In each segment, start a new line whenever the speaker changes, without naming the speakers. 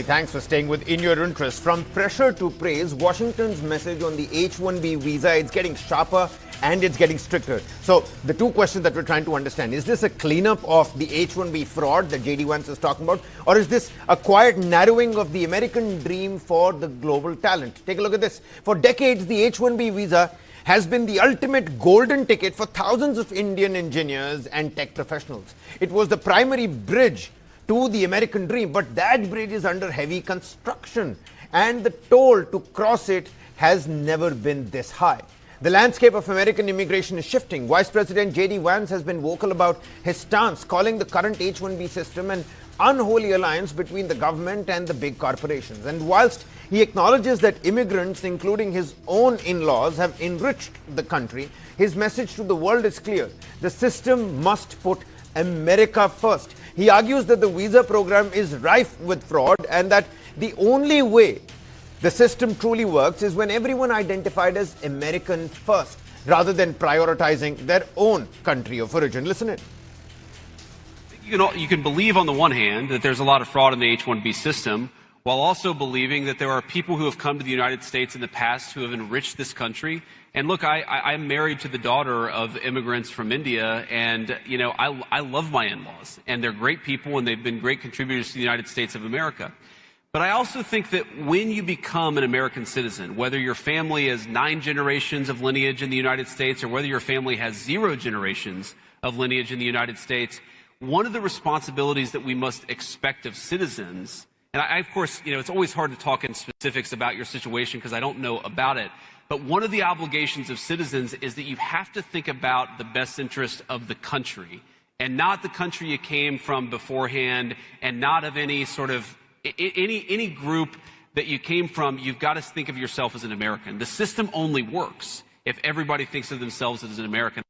Many thanks for staying with In Your Interest. From pressure to praise, Washington's message on the H-1B visa, it's getting sharper and it's getting stricter. So the two questions that we're trying to understand, is this a cleanup of the H-1B fraud that J.D. Vance is talking about? Or is this a quiet narrowing of the American dream for the global talent? Take a look at this. For decades, the H-1B visa has been the ultimate golden ticket for thousands of Indian engineers and tech professionals. It was the primary bridge to the American dream, but that bridge is under heavy construction and the toll to cross it has never been this high. The landscape of American immigration is shifting. Vice President J.D. Vance has been vocal about his stance, calling the current H-1B system an unholy alliance between the government and the big corporations. And whilst he acknowledges that immigrants, including his own in-laws, have enriched the country, his message to the world is clear. The system must put America first. He argues that the visa program is rife with fraud and that the only way the system truly works is when everyone identified as American first, rather than prioritizing their own country of origin. Listen in.
You can believe on the one hand that there's a lot of fraud in the H-1B system, while also believing that there are people who have come to the United States in the past who have enriched this country. And look, I'm married to the daughter of immigrants from India, and I love my in-laws, and they're great people, and they've been great contributors to the United States of America. But I also think that when you become an American citizen, whether your family has 9 generations of lineage in the United States or whether your family has 0 generations of lineage in the United States, one of the responsibilities that we must expect of citizens, and of course, it's always hard to talk in specifics about your situation because I don't know about it, but one of the obligations of citizens is that you have to think about the best interest of the country and not the country you came from beforehand and not of any sort of any group that you came from. You've got to think of yourself as an American. The system only works if everybody thinks of themselves as an American.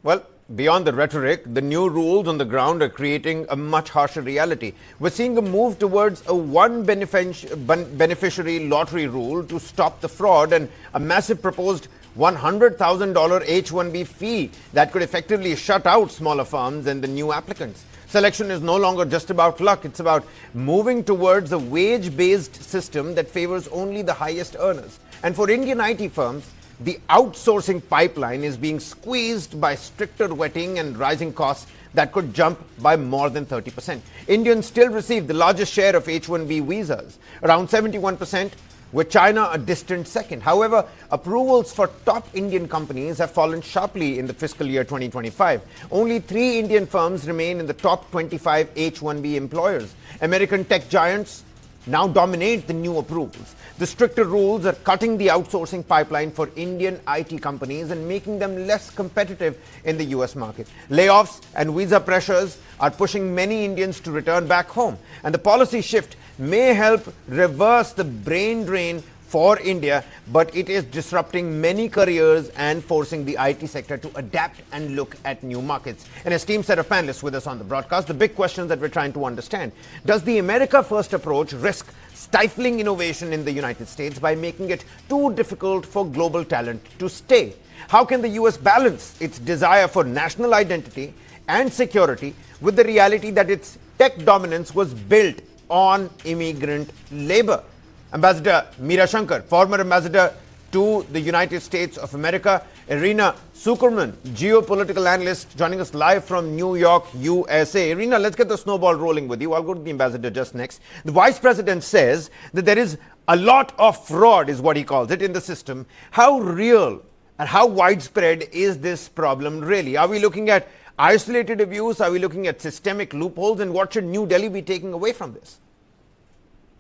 Well, beyond the rhetoric, the new rules on the ground are creating a much harsher reality. We're seeing a move towards a one beneficiary lottery rule to stop the fraud and a massive proposed $100,000 H-1B fee that could effectively shut out smaller firms and the new applicants. Selection is no longer just about luck. It's about moving towards a wage-based system that favors only the highest earners. And for Indian IT firms, the outsourcing pipeline is being squeezed by stricter vetting and rising costs that could jump by more than 30%. Indians still receive the largest share of H-1B visas, around 71%, with China a distant second. However, approvals for top Indian companies have fallen sharply in the fiscal year 2025. Only 3 Indian firms remain in the top 25 H-1B employers. American tech giants now dominate the new approvals. The stricter rules are cutting the outsourcing pipeline for Indian IT companies and making them less competitive in the US market. Layoffs and visa pressures are pushing many Indians to return back home. And the policy shift may help reverse the brain drain for India, but it is disrupting many careers and forcing the IT sector to adapt and look at new markets. An esteemed set of panelists with us on the broadcast. The big questions that we're trying to understand. Does the America First approach risk stifling innovation in the United States by making it too difficult for global talent to stay? How can the US balance its desire for national identity and security with the reality that its tech dominance was built on immigrant labor? Ambassador Meera Shankar, former ambassador to the United States of America. Irina Sukerman, geopolitical analyst, joining us live from New York, USA. Irina, let's get the snowball rolling with you. I'll go to the ambassador just next. The vice president says that there is a lot of fraud, is what he calls it, in the system. How real and how widespread is this problem really? Are we looking at isolated abuse? Are we looking at systemic loopholes? And what should New Delhi be taking away from this?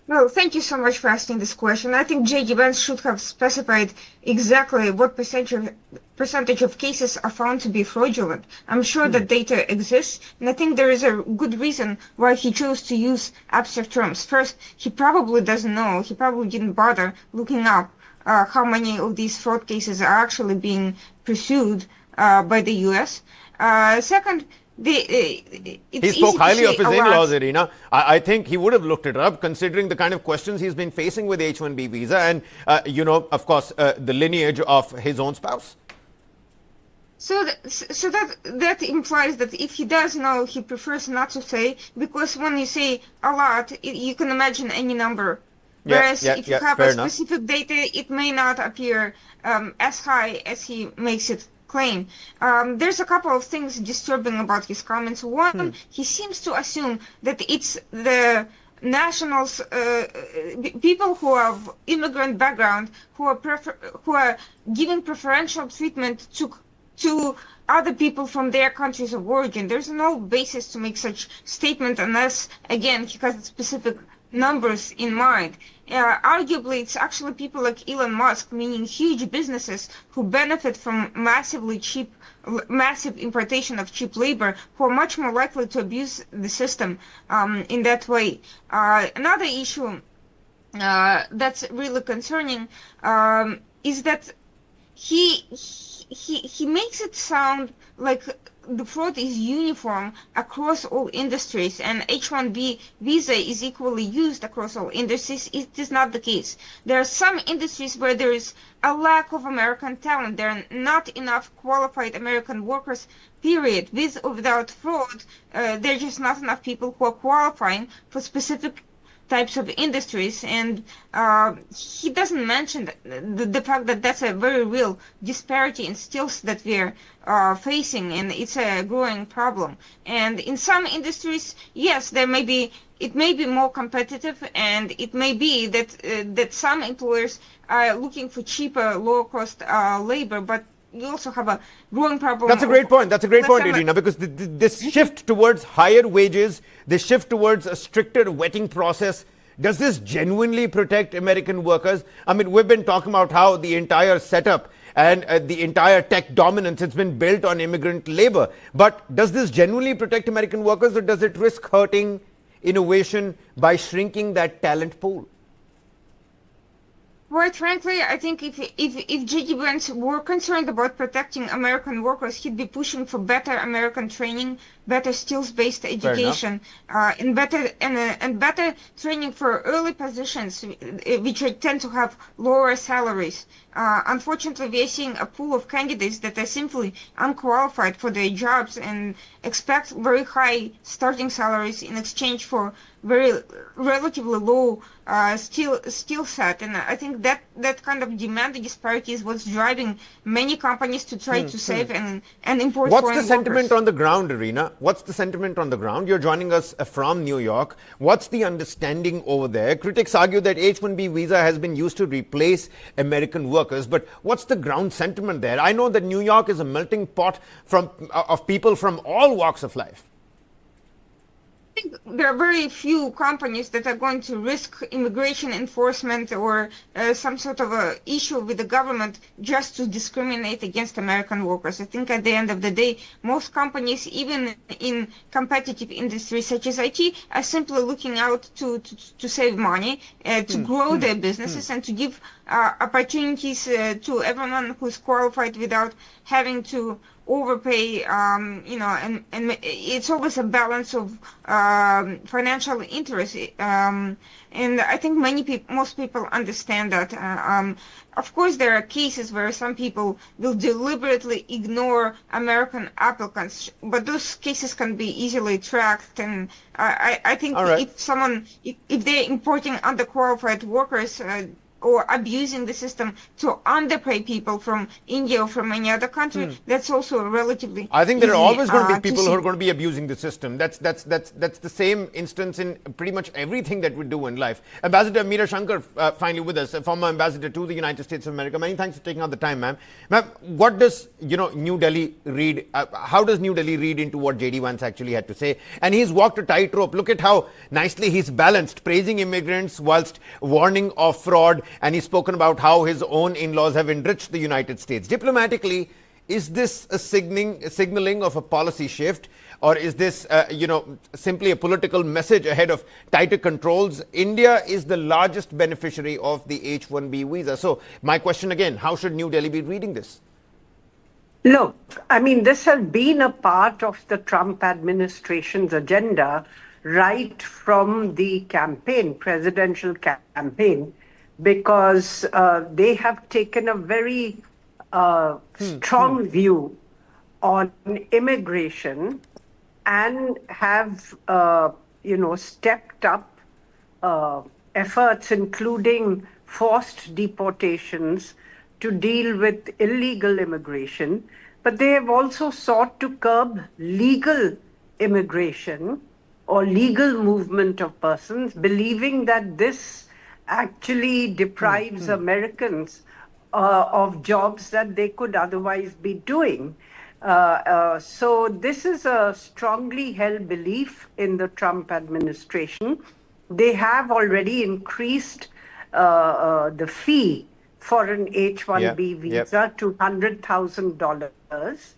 Well, thank you so much for asking this question. I think J.D. Vance should have specified exactly what percentage of cases are found to be fraudulent. I'm sure that data exists, and I think there is a good reason why he chose to use abstract terms. First, he probably doesn't know, he probably didn't bother looking up how many of these fraud cases are actually being pursued by the U.S. Second,
he spoke highly of his in-laws, Irina. I think he would have looked it up, considering the kind of questions he's been facing with H-1B visa and, of course, the lineage of his own spouse.
So, that implies that if he does know, he prefers not to say, because when you say a lot, you can imagine any number. Whereas if you have
fair
a
enough.
specific data, it may not appear as high as he makes it claim. There's a couple of things disturbing about his comments. One, he seems to assume that it's the nationals, people who have immigrant background, who are giving preferential treatment to other people from their countries of origin. There's no basis to make such statement unless, again, he has specific numbers in mind. Arguably, it's actually people like Elon Musk, meaning huge businesses who benefit from massive importation of cheap labor, who are much more likely to abuse the system in that way. Another issue that's really concerning is that he makes it sound like the fraud is uniform across all industries, and H-1B visa is equally used across all industries. It is not the case. There are some industries where there is a lack of American talent. There are not enough qualified American workers, period. With or without fraud, there are just not enough people who are qualifying for specific types of industries, and he doesn't mention the fact that that's a very real disparity in skills that we're facing, and it's a growing problem. And in some industries, yes, it may be more competitive, and it may be that some employers are looking for cheaper, lower cost labor, but we also have a growing problem.
That's a great point. That's a great point, Irina, because this shift towards higher wages, this shift towards a stricter vetting process, does this genuinely protect American workers? I mean, we've been talking about how the entire setup and the entire tech dominance, it's been built on immigrant labor. But does this genuinely protect American workers, or does it risk hurting innovation by shrinking that talent pool?
Quite frankly, I think if J.D. Vance were concerned about protecting American workers, he'd be pushing for better American training, better skills-based education, and better training for early positions, which tend to have lower salaries. Unfortunately, we are seeing a pool of candidates that are simply unqualified for their jobs and expect very high starting salaries in exchange for very relatively low skill set. And I think that kind of demand disparity is what's driving many companies to try to save and import foreign workers.
What's the sentiment on the ground, Irina? What's the sentiment on the ground? You're joining us from New York. What's the understanding over there? Critics argue that H-1B visa has been used to replace American workers, but what's the ground sentiment there? I know that New York is a melting pot of people from all walks of life.
I think there are very few companies that are going to risk immigration enforcement or some sort of a issue with the government just to discriminate against American workers. I think at the end of the day, most companies, even in competitive industries such as IT, are simply looking out to save money, to grow their businesses, and to give opportunities to everyone who's qualified without having to overpay, and it's always a balance of financial interest, and I think most people understand that. Of course, there are cases where some people will deliberately ignore American applicants, but those cases can be easily tracked. And I think if they're importing underqualified workers, or abusing the system to underpay people from India or from any other country, that's also a relatively
I think there are always going to be people
to
who are going to be abusing the system. That's the same instance in pretty much everything that we do in life. Ambassador Meera Shankar, finally with us, a former ambassador to the United States of America. Many thanks for taking out the time, ma'am. Ma'am, what does New Delhi read? How does New Delhi read into what J.D. Vance actually had to say? And he's walked a tightrope. Look at how nicely he's balanced, praising immigrants whilst warning of fraud. And he's spoken about how his own in-laws have enriched the United States. Diplomatically, is this a signaling of a policy shift, or is this, simply a political message ahead of tighter controls? India is the largest beneficiary of the H-1B visa. So my question again, how should New Delhi be reading this?
Look, I mean, this has been a part of the Trump administration's agenda right from the presidential campaign, because they have taken a very strong view on immigration and have, stepped up efforts, including forced deportations, to deal with illegal immigration. But they have also sought to curb legal immigration or legal movement of persons, believing that this actually deprives Americans of jobs that they could otherwise be doing. So this is a strongly held belief in the Trump administration. They have already increased the fee for an H-1B visa to $100,000.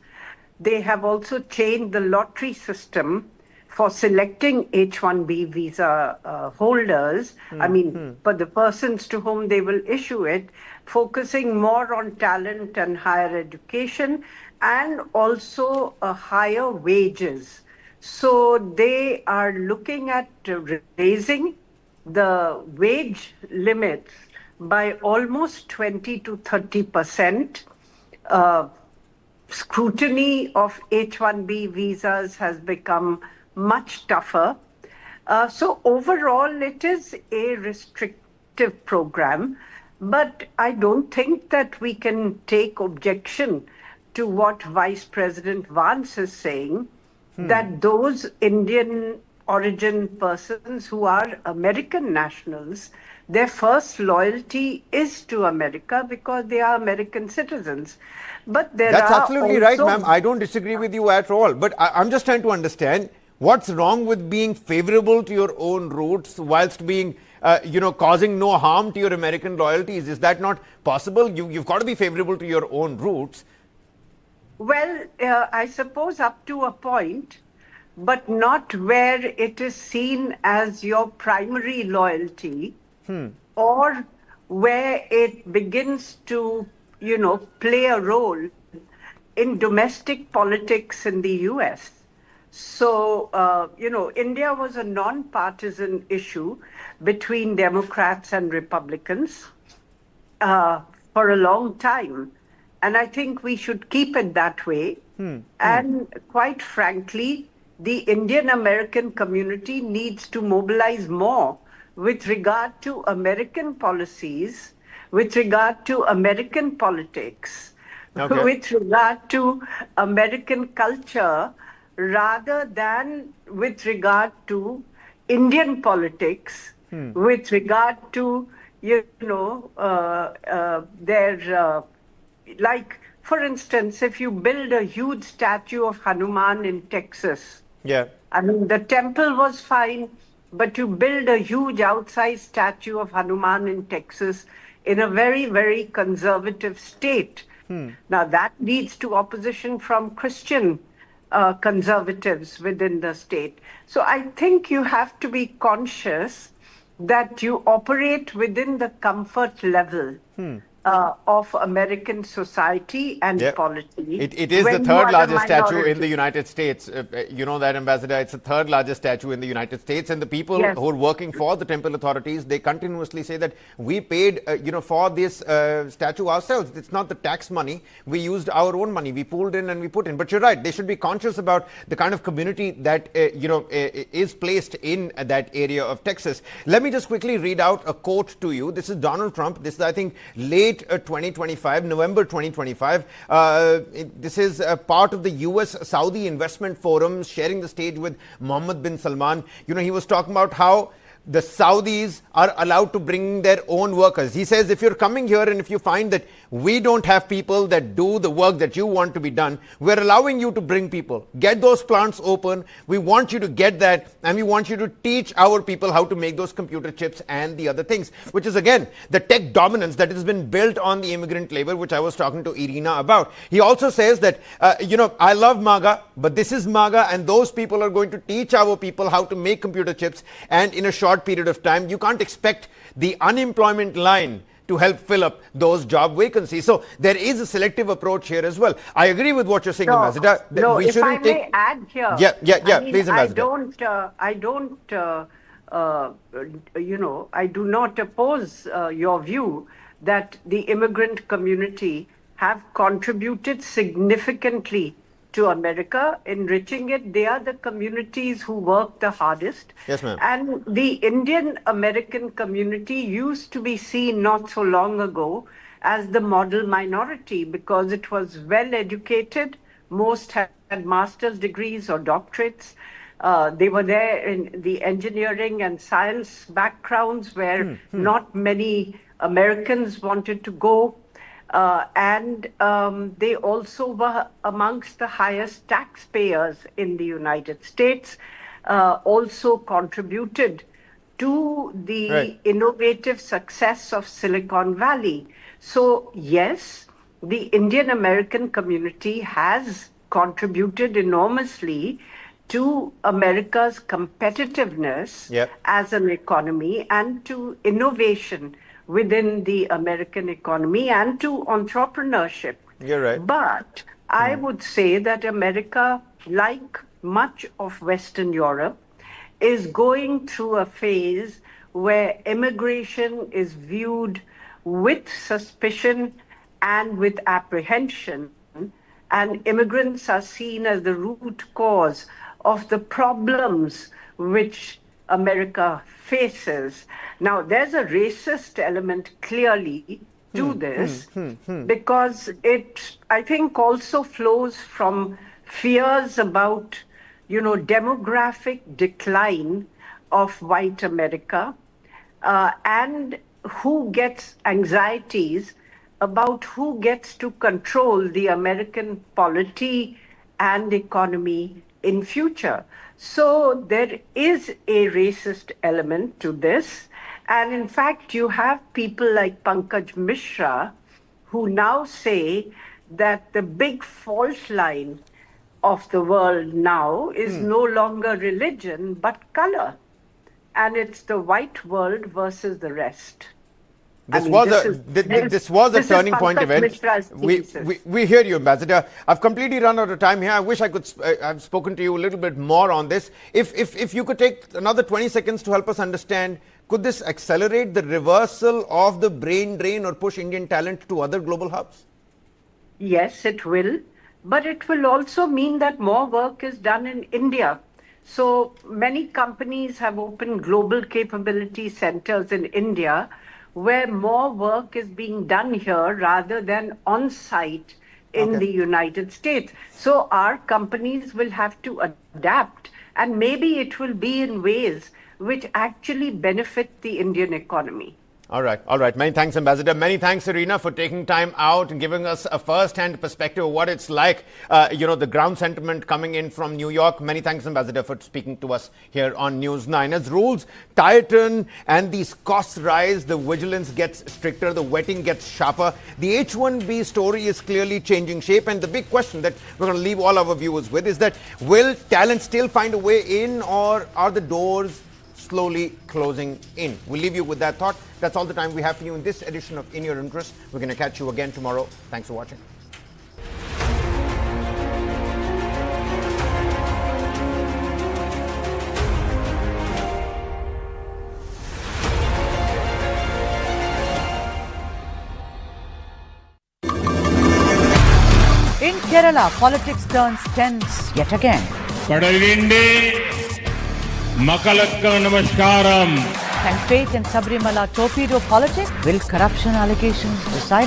They have also changed the lottery system for selecting H-1B visa holders, for the persons to whom they will issue it, focusing more on talent and higher education and also higher wages. So they are looking at raising the wage limits by almost 20 to 30%. Scrutiny of H-1B visas has become much tougher. So overall, it is a restrictive program, but I don't think that we can take objection to what Vice President Vance is saying, that those Indian origin persons who are American nationals, their first loyalty is to America because they are American citizens. But
That's absolutely right, ma'am. I don't disagree with you at all. But I'm just trying to understand what's wrong with being favorable to your own roots whilst being, causing no harm to your American loyalties. Is that not possible? You've got to be favorable to your own roots.
Well, I suppose up to a point, but not where it is seen as your primary loyalty or where it begins to, play a role in domestic politics in the US. So, India was a non-partisan issue between Democrats and Republicans for a long time. And I think we should keep it that way. And quite frankly, the Indian American community needs to mobilize more with regard to American policies, with regard to American politics, with regard to American culture, rather than with regard to Indian politics, with regard to, their, like, for instance, if you build a huge statue of Hanuman in Texas, the temple was fine, but you build a huge outsized statue of Hanuman in Texas in a very, very conservative state. Now that leads to opposition from Christian conservatives within the state. So I think you have to be conscious that you operate within the comfort level of American society and polity.
It is the third largest statue in the United States. You know that, Ambassador. It's the third largest statue in the United States. And the people who are working for the temple authorities, they continuously say that we paid, for this statue ourselves. It's not the tax money. We used our own money. We pooled in and we put in. But you're right. They should be conscious about the kind of community that, is placed in that area of Texas. Let me just quickly read out a quote to you. This is Donald Trump. This is, I think, late 2025, November 2025. This is a part of the US-Saudi Investment Forum, sharing the stage with Mohammed bin Salman. He was talking about how the Saudis are allowed to bring their own workers. He says, if you're coming here and if you find that we don't have people that do the work that you want to be done, we're allowing you to bring people. Get those plants open. We want you to get that, and we want you to teach our people how to make those computer chips and the other things, which is, again, the tech dominance that has been built on the immigrant labor, which I was talking to Irina about. He also says that, I love MAGA, but this is MAGA, and those people are going to teach our people how to make computer chips, and in a short period of time, you can't expect the unemployment line to help fill up those job vacancies. So there is a selective approach here as well. I agree with what you're saying, Ambassador.
We if I may add here.
Please, Ambassador.
I do not oppose your view that the immigrant community have contributed significantly to America, enriching it. They are the communities who work the hardest.
Yes, ma'am.
And the Indian American community used to be seen not so long ago as the model minority because it was well educated. Most had master's degrees or doctorates. They were there in the engineering and science backgrounds where not many Americans wanted to go. And they also were amongst the highest taxpayers in the United States, also contributed to the innovative success of Silicon Valley. So, yes, the Indian American community has contributed enormously to America's competitiveness as an economy and to innovation within the American economy and to entrepreneurship.
You're right.
But I would say that America, like much of Western Europe, is going through a phase where immigration is viewed with suspicion and with apprehension, and immigrants are seen as the root cause of the problems which America faces. Now, there's a racist element clearly to this because it, I think, also flows from fears about, demographic decline of white America and who gets anxieties about who gets to control the American polity and economy in future. So there is a racist element to this. And in fact, you have people like Pankaj Mishra who now say that the big fault line of the world now is no longer religion, but color. And it's the white world versus the rest.
This was a turning point event. We hear you, Ambassador. I've completely run out of time here. I wish I could have spoken to you a little bit more on this. If you could take another 20 seconds to help us understand, could this accelerate the reversal of the brain drain or push Indian talent to other global hubs?
Yes, it will. But it will also mean that more work is done in India. So many companies have opened global capability centers in India where more work is being done here rather than on site in the United States. So our companies will have to adapt, and maybe it will be in ways which actually benefit the Indian economy.
All right. Many thanks, Ambassador. Many thanks, Serena, for taking time out and giving us a first-hand perspective of what it's like, the ground sentiment coming in from New York. Many thanks, Ambassador, for speaking to us here on News 9. As rules tighten and these costs rise, the vigilance gets stricter, the vetting gets sharper. The H-1B story is clearly changing shape, and the big question that we're going to leave all our viewers with is that will talent still find a way in, or are the doors slowly closing in? We'll leave you with that thought. That's all the time we have for you in this edition of In Your Interest. We're going to catch you again tomorrow. Thanks for watching.
In Kerala, politics turns tense yet again.
Makalakka Namaskaram.
Can fate and Sabrimala torpedo politics? Will corruption allegations decide